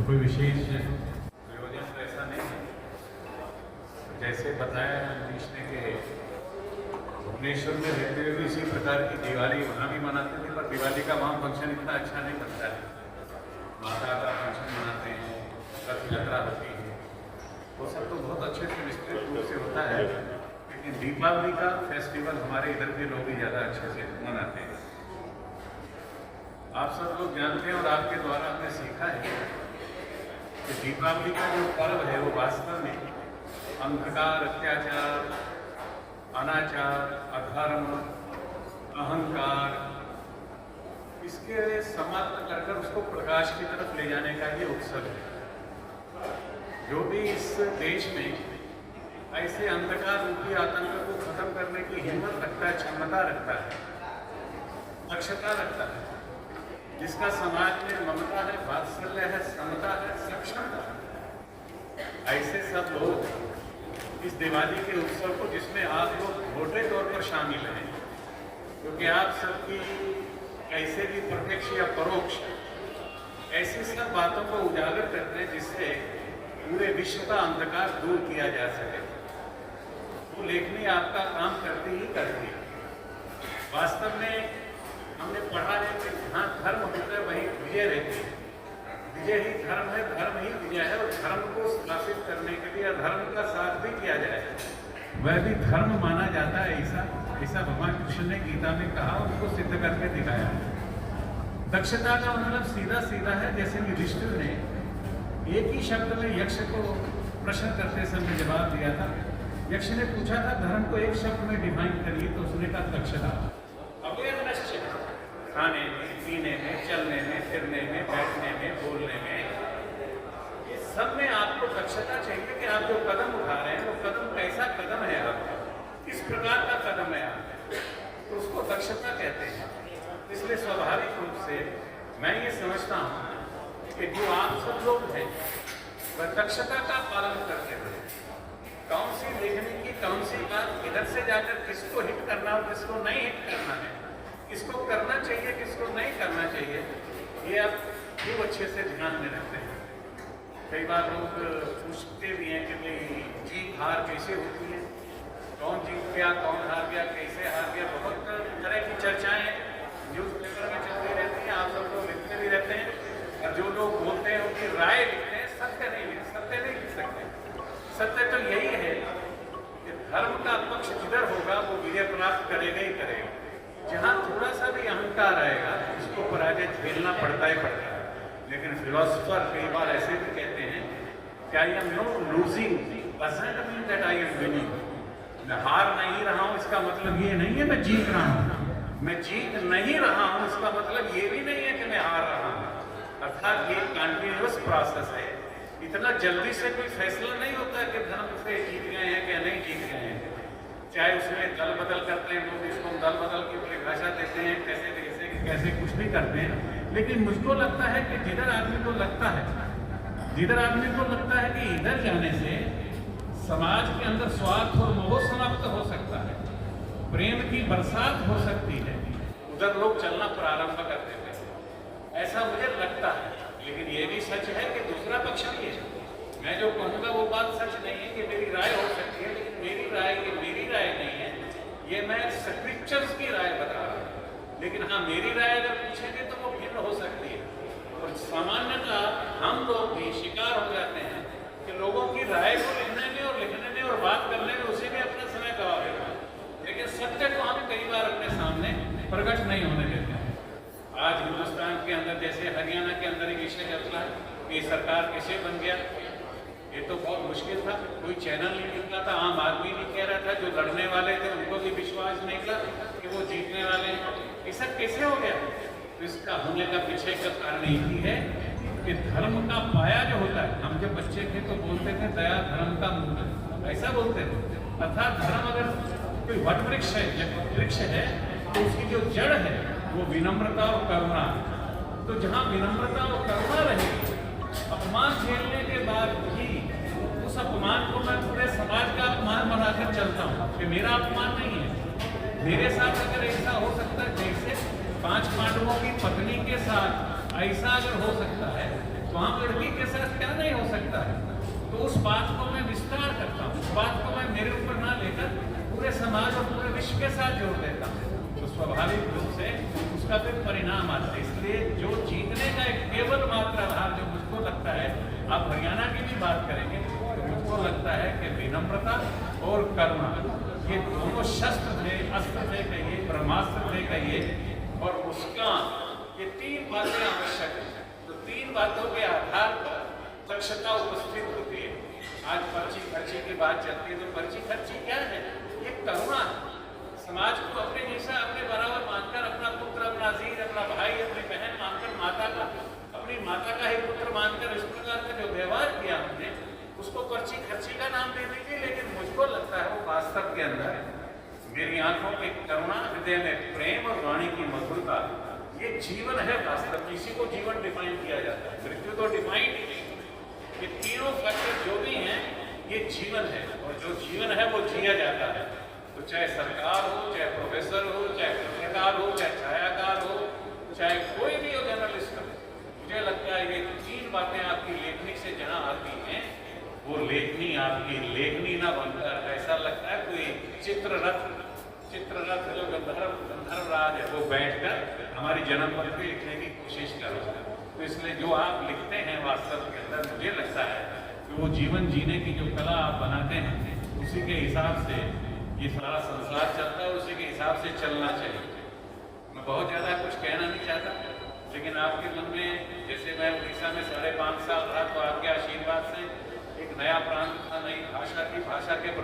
कोई विशेष प्रयोजन तो ऐसा नहीं है। जैसे बताया मनीष ने कि भुवनेश्वर में रहते हुए भी इसी प्रकार की दिवाली वहाँ भी मनाते थे, पर दिवाली का वहाँ फंक्शन इतना अच्छा नहीं बनता है। माता का फंक्शन मनाते हैं, रथ यात्रा होती है, वो सब तो बहुत अच्छे से विस्तृत रूप से होता है, लेकिन दीपावली का फेस्टिवल हमारे इधर के लोग ही ज़्यादा अच्छे से मनाते हैं। आप सब लोग जानते हैं और आपके द्वारा हमने सीखा है कि दीपावली का जो पर्व है वो वास्तव में अंधकार, अत्याचार, अनाचार, अधर्म, अहंकार, इसके समाप्त कर कर उसको प्रकाश की तरफ ले जाने का ये उत्सव है। जो भी इस देश में ऐसे अंधकार रूपी आतंक को खत्म करने की हिम्मत रखता है, क्षमता रखता है, दक्षता रखता है, जिसका समाज में ममता है, वात्सल्य है, समता है, सक्षमता है, ऐसे सब लोग इस दिवाली के उत्सव को, जिसमें आप लोग मोटे तौर पर शामिल हैं, क्योंकि आप सबकी कैसे भी प्रत्यक्ष या परोक्ष ऐसी सब बातों को उजागर करते हैं जिससे पूरे विश्व का अंधकार दूर किया जा सके। वो लेखनी आपका काम करती ही करती है। वास्तव में हमने पढ़ा है कि जहाँ धर्म होता है वहीं विजय रहती है। विजय ही धर्म है, धर्म ही विजय है, और धर्म को स्थापित करने के लिए धर्म का साथ भी किया जाए, वह भी धर्म माना जाता है। ऐसा भगवान कृष्ण ने गीता में कहा, उनको सिद्ध करके दिखाया। दक्षता का मतलब सीधा सीधा है, जैसे युधिष्ठिर ने एक ही शब्द में यक्ष को प्रश्न करते समय जवाब दिया था। यक्ष ने पूछा था धर्म को एक शब्द में डिफाइन करिए, तो उसने कहा दक्षता। अवेयरनेस, खाने में, पीने में, चलने में, फिरने में, बैठने में, बोलने में, ये सब में आपको दक्षता चाहिए कि आप जो कदम उठा रहे हैं वो कदम कैसा कदम है, आपका किस प्रकार का कदम है आपका, तो उसको दक्षता कहते हैं। इसलिए स्वाभाविक रूप से मैं ये समझता हूँ कि जो आप सब लोग हैं वह दक्षता का पालन करते हुए कौन सी लेखनी की कौन सी बात किधर से जाकर किसको हिट करना और किसको नहीं हिट करना है, किसको करना चाहिए किसको नहीं करना चाहिए, ये आप खूब अच्छे से ध्यान में रखते हैं। कई बार लोग पूछते भी हैं कि भाई जीत हार कैसे होती है, कौन जीत गया, कौन हार गया, कैसे हार गया, बहुत तरह की चर्चाएं न्यूज़ पेपर में चलती रहती हैं, आप सब लोग लिखते भी रहते हैं, और जो लोग बोलते हैं उनकी राय लिखते हैं, सत्य नहीं लिख सकते। सत्य तो यही है कि धर्म का पक्ष जिधर होगा वो विजय प्राप्त करेगा ही करेगा। जहाँ थोड़ा सा भी अहंकार आएगा उसको पराजय झेलना पड़ता ही पड़ता है। लेकिन फिलोसफर कई बार ऐसे भी कहते हैं कि I am not losing doesn't mean that I am winning. मैं हार नहीं रहा हूँ इसका मतलब ये नहीं है मैं जीत रहा हूँ, मैं जीत नहीं रहा हूँ इसका मतलब ये भी नहीं है कि मैं हार रहा हूँ। अर्थात ये कंटिन्यूअस प्रोसेस है, इतना जल्दी से कोई फैसला नहीं होता कि धर्म से जीत गए हैं या नहीं जीत गए हैं। चाहे उसमें दल बदल करते हैं लोग, इसको दल बदल की परिभाषा देते हैं, कैसे कुछ भी करते हैं, लेकिन मुझको लगता है कि जिधर आदमी को लगता है कि इधर जाने से समाज के अंदर स्वार्थ और मोह समाप्त हो सकता है, प्रेम की बरसात हो सकती है, उधर लोग चलना प्रारंभ कर देते हैं, ऐसा मुझे लगता है। लेकिन ये भी सच है कि दूसरा पक्ष भी है। मैं जो कहूँगा वो बात सच नहीं है कि मेरी राय हो सकती है, लेकिन मेरी राय नहीं है, ये मैं स्क्रिप्चर्स की राय बता रहा हूँ। लेकिन हाँ, मेरी राय अगर पूछेंगे तो वो भिन्न हो सकती है, और सामान्यतः हम लोग भी शिकार हो जाते हैं कि लोगों की राय को लिखने में और बात करने में उसी में अपना समय गवा देते हैं, लेकिन सत्य को हम कई बार अपने सामने प्रकट नहीं होने देते हैं। आज हिंदुस्तान के अंदर जैसे हरियाणा के अंदर एक विषय चलता है कि सरकार कैसे बन गया, ये तो बहुत मुश्किल था, कोई चैनल नहीं निकला था, आम आदमी नहीं कह रहा था, जो लड़ने वाले थे उनको भी विश्वास नहीं था कि वो जीतने वाले हैं। ये सब कैसे हो गया? तो इसका होने का पीछे का कारण यही है कि धर्म का पाया जो होता है, हम जब बच्चे थे तो बोलते थे दया धर्म का मूल, ऐसा बोलते थे। अर्थात धर्म अगर कोई वट वृक्ष है तो उसकी जो जड़ है वो विनम्रता और करुणा। तो जहाँ विनम्रता और करुणा रहेगी, अपमान झेलने के बाद भी उस अपमान को मैं पूरे समाज का अपमान बनाकर चलता हूँ कि मेरा अपमान नहीं है। मेरे साथ अगर ऐसा हो सकता है जैसे 5 पांडवों की पत्नी के साथ ऐसा अगर हो सकता है, तो हम लड़की के साथ स्वाभाविक रूप से उसका फिर परिणाम आता है। इसलिए जो जीतने का एक केवल मात्र आधार जो मुझको लगता है, आप हरियाणा की भी बात करेंगे तो मुझको लगता है कि विनम्रता और करुणा ये दोनों शस्त्र थे, अस्त्र थे कहिए, ब्रह्मास्त्र थे कहिए, और मुस्कान, ये तीन बातें आवश्यक है। तो तीन बातों के आधार पर दक्षता उपस्थित होती है। आज पर्ची खर्ची की बात चलती है, तो पर्ची खर्ची क्या है? ये करुणा है। समाज को अपने जैसा, अपने बराबर मानकर, अपना पुत्र, अपना अजीज, अपना भाई, अपनी बहन मानकर, माता का, अपनी माता का ही पुत्र मानकर इस प्रकार का जो व्यवहार किया हमने, उसको पर्ची खर्ची का नाम दे दीजिए, लेकिन मुझको लगता है वो वास्तव के अंदर मेरी आंखों में करुणा, हृदय में प्रेम और वाणी की मधुरता, ये जीवन है वास्तव। किसी को जीवन डिफाइन किया जाता है, मृत्यु तो डिफाइन ही नहीं। ये तीनों फैक्टर जो भी हैं ये जीवन है, और जो जीवन है वो जिया जाता है। तो चाहे सरकार हो, चाहे प्रोफेसर हो, चाहे पत्रकार हो, चाहे छायाकार हो, चाहे कोई भी हो जर्नलिस्ट हो, मुझे लगता है ये तीन बातें आपकी लेखनी से जहाँ आती हैं, वो लेखनी आपकी लेखनी ना बनकर ऐसा लगता है कोई चित्ररथ जो गंधर्व राज है, वो बैठकर हमारी जन्मपत्री लिखने की कोशिश कर रहा है। तो इसलिए जो आप लिखते हैं वास्तव के अंदर, मुझे लगता है कि वो जीवन जीने की जो कला आप बनाते हैं, उसी के हिसाब से ये सारा संसार चलता है, उसी के हिसाब से चलना चाहिए। मैं बहुत ज़्यादा कुछ कहना नहीं चाहता, लेकिन आपके मन में, जैसे मैं उड़ीसा में 5.5 साल रहा, तो आपके आशीर्वाद से एक नया प्रांत था, नई भाषा की, भाषा के